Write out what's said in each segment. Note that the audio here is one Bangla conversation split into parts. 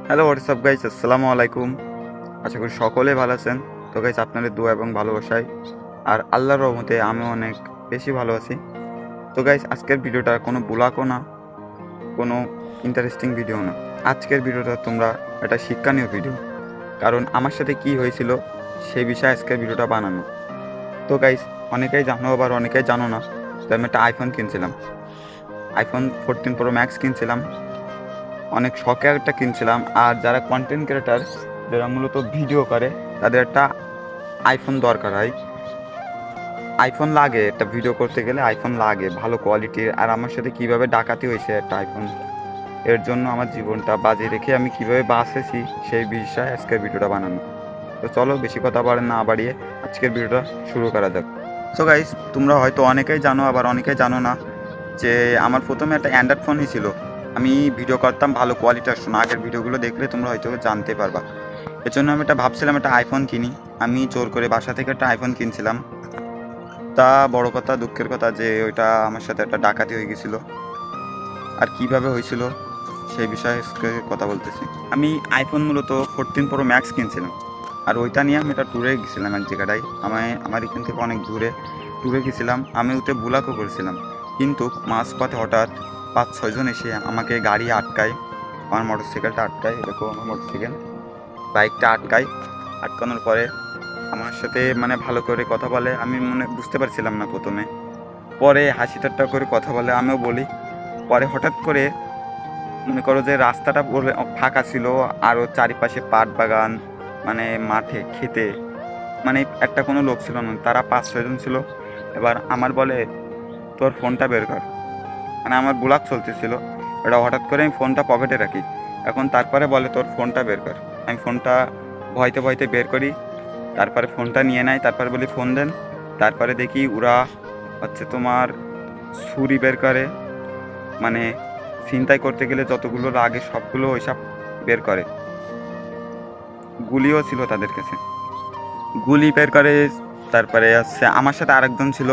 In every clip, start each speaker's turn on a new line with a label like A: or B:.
A: হ্যালো হোয়াটসঅ্যাপ গাইস, আসসালামু আলাইকুম। আশা করি সকলে ভালো আছেন। তো গাইস, আপনাদের দোয়া এবং ভালোবাসায় আর আল্লাহর রহমতে আমি অনেক বেশি ভালো আছি। তো গাইস, আজকের ভিডিওটা কোনো ব্লগও না, কোনো ইন্টারেস্টিং ভিডিও না। আজকের ভিডিওটা তোমরা একটা শিক্ষণীয় ভিডিও, কারণ আমার সাথে কি হয়েছিল সেই বিষয়ে আজকের ভিডিওটা বানানো। তো গাইস, অনেকেই জানো আবার অনেকেই জানো না, তো আমি একটা আইফোন কিনছিলাম, আইফোন 14 প্রো ম্যাক্স কিনছিলাম। অনেক শখে একটা কিনছিলাম। আর যারা কন্টেন্ট ক্রিয়েটার, যারা মূলত ভিডিও করে, তাদের একটা আইফোন দরকার হয়। আইফোন লাগে, একটা ভিডিও করতে গেলে আইফোন লাগে ভালো কোয়ালিটির। আর আমার সাথে কীভাবে ডাকাতি হয়েছে একটা আইফোন, এর জন্য আমার জীবনটা বাজি রেখে আমি কীভাবে বাঁচেছি সেই বিষয়ে আজকের ভিডিওটা বানানো। তো চলো বেশি কথা না বাড়িয়ে আজকের ভিডিওটা শুরু করা যাক। সো গাইস, তোমরা হয়তো অনেকেই জানো আবার অনেকেই জানো না যে আমার প্রথমে একটা অ্যান্ড্রয়েড ফোনই ছিল। আমি ভিডিও করতাম ভালো কোয়ালিটি আসতো না, আগের ভিডিওগুলো দেখলে তোমরা হয়তো জানতে পারবা। এর জন্য আমি ভাবছিলাম একটা আইফোন কিনি। আমি জোর করে বাসা থেকে একটা আইফোন কিনছিলাম। তা বড় কথা, দুঃখের কথা যে ওইটা আমার সাথে একটা ডাকাতি হয়ে গেছিলো। আর কিভাবে হয়েছিল সেই বিষয়ে কথা বলতেছি। আমি আইফোন মূলত 14 প্রো ম্যাক্স কিনছিলাম। আর ওইটা নিয়ে আমি একটা ট্যুরে গেছিলাম এক জায়গাটায়। আমার এখান থেকে অনেক দূরে ট্যুরে গেছিলাম। আমি ওতে বুলাকও করেছিলাম, কিন্তু মাঝপথে হঠাৎ 5-6 জন এসে আমাকে গাড়ি আটকায়। আমার মোটরসাইকেলটা আটকায়, এরকম আমার মোটরসাইকেল বাইকটা আটকানোর পরে আমার সাথে ভালো করে কথা বলে। আমি বুঝতে পারছিলাম না প্রথমে, পরে হাসি ঠাট্টা করে কথা বলে, আমিও বলি। পরে হঠাৎ করে মনে করো যে রাস্তাটা ফাঁকা ছিল, আরও চারিপাশে পাট বাগান, মাঠে খেতে, একটা কোনো লোক ছিল না, তারা 5-6 জন ছিল। এবার আমার বলে, তোর ফোনটা বের কর। আমার ব্লগ চলতেছিল, এটা হঠাৎ করে আমি ফোনটা পকেটে রাখি। এখন তারপরে বলে, তোর ফোনটা বের কর। আমি ফোনটা ভয়তে ভয়তে বের করি। তারপরে ফোনটা নিয়ে নেয়। তারপরে বলি, ফোন দেন। তারপরে দেখি ওরা তোমার ছুরি বের করে, ছিনতাই করতে গেলে যতগুলো লাগে সবগুলো ওইসব বের করে। গুলিও ছিল তাদের কাছে, গুলি বের করে। তারপরে আমার সাথে আরেকজন ছিল,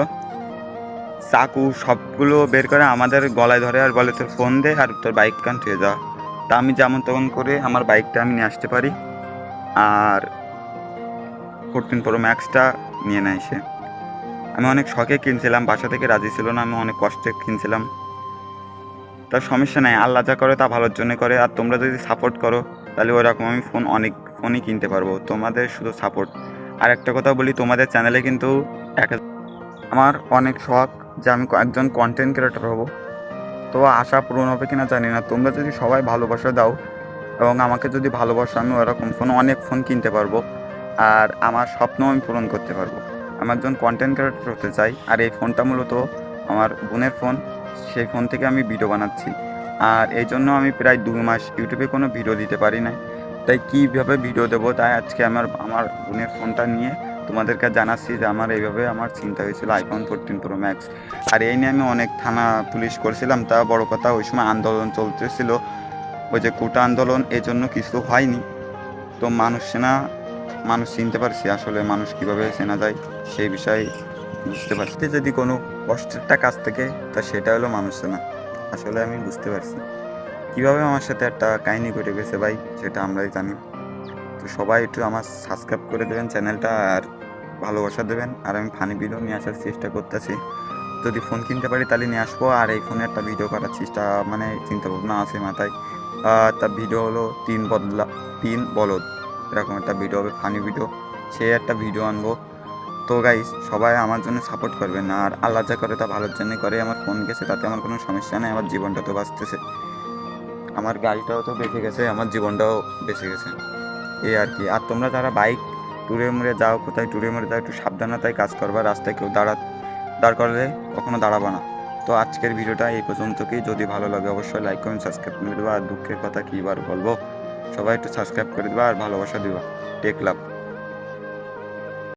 A: চাকু সবগুলো বের করে আমাদের গলায় ধরে আর বলে, তোর ফোন দে আর তোর বাইক কান থুয়ে যাওয়া। তা আমি যেমন তেমন করে আমার বাইকটা আমি নিয়ে আসতে পারি, আর 14 প্রো ম্যাক্সটা নিয়ে নেয় সে। আমি অনেক শখে কিনছিলাম, বাসা থেকে রাজি ছিল না, আমি অনেক কষ্টে কিনছিলাম। তার সমস্যা নাই, আল্লাহ যা করে তা ভালোর জন্য করে। আর তোমরা যদি সাপোর্ট করো তাহলে ওইরকম আমি অনেক ফোনই কিনতে পারবো, তোমাদের শুধু সাপোর্ট। আর একটা কথা বলি, তোমাদের চ্যানেলে কিন্তু আমার অনেক শখ যে আমি একজন কন্টেন্ট ক্রিয়েটর হব। তো আশা পূরণ হবে কিনা জানি না। তোমরা যদি সবাই ভালোবাসা দাও এবং আমাকে যদি ভালোবাসো, আমি ওরকম অনেক ফোন কিনতে পারবো। আর আমার স্বপ্ন আমি পূরণ করতে পারবো। আমি একজন কন্টেন্ট ক্রিয়েটর হতে চাই। আর এই ফোনটা মূলত আমার বোনের ফোন, সেই ফোন থেকে আমি ভিডিও বানাচ্ছি। আর এই জন্য আমি প্রায় 2 মাস ইউটিউবে কোনো ভিডিও দিতে পারি না। তাই কীভাবে ভিডিও দেবো, তাই আজকে আমার বোনের ফোনটা নিয়ে তোমাদেরকে জানাচ্ছি যে এইভাবে আমার চিন্তা হয়েছিল আইফোন 14 প্রো ম্যাক্স। আর এই নিয়ে আমি অনেক থানা পুলিশ করছিলাম। তা বড় কথা, ওই সময় আন্দোলন চলতেছিল, ওই যে কোটা আন্দোলন, এই জন্য কিছু হয়নি। তো মানুষ চিনতে পারছি, আসলে মানুষ কীভাবে চেনা যায় সেই বিষয়ে বুঝতে পারছি। যদি কোনো কষ্টেরটা কাজ থেকে, তা সেটা হলো মানুষ চেনা। আসলে আমি বুঝতে পারছি কীভাবে আমার সাথে একটা কাহিনী ঘটে গেছে ভাই, সেটা আমরাই জানি। তো সবাই একটু আমার সাবস্ক্রাইব করে দেবেন চ্যানেলটা, আর ভালোবাসা দেবেন। আর আমি ফানি ভিডিও নিয়ে আসার চেষ্টা করতেছি। যদি ফোন কিনতে পারি তাহলে নিয়ে আসবো। আর এই ফোনে একটা ভিডিও করার চেষ্টা চিন্তা ভাবনা আছে মাথায়। তার ভিডিও হলো 3 বলদ, এরকম একটা ভিডিও হবে, ফানি ভিডিও। সে একটা ভিডিও আনবো। তো গাইস, সবাই আমার জন্য সাপোর্ট করবেন। আর আল্লাহ যা করে তা ভালোর জন্য করে। আমার ফোন গেছে তাতে আমার কোনো সমস্যা নেই, আমার জীবনটা তো বাঁচতেছে, আমার গাড়িটাও তো বেঁচে গেছে, আমার জীবনটাও বেঁচে গেছে, এই আর কি। আর তোমরা যারা বাইক ট্যুরে মুড়ে যাও, কোথায় ট্যুরে মুড়ে যাও, একটু সাবধানতায় কাজ করবা। রাস্তায় কেউ দাঁড় করলে কখনো দাঁড়াবো না। তো আজকের ভিডিওটা এই পর্যন্তই। যদি ভালো লাগে অবশ্যই লাইক কমেন্ট সাবস্ক্রাইব করে দেবা। আর দুঃখের কথা কী বার বলবো, সবাই একটু সাবস্ক্রাইব করে দেবা আর ভালোবাসা দেবা। টেক লাভ।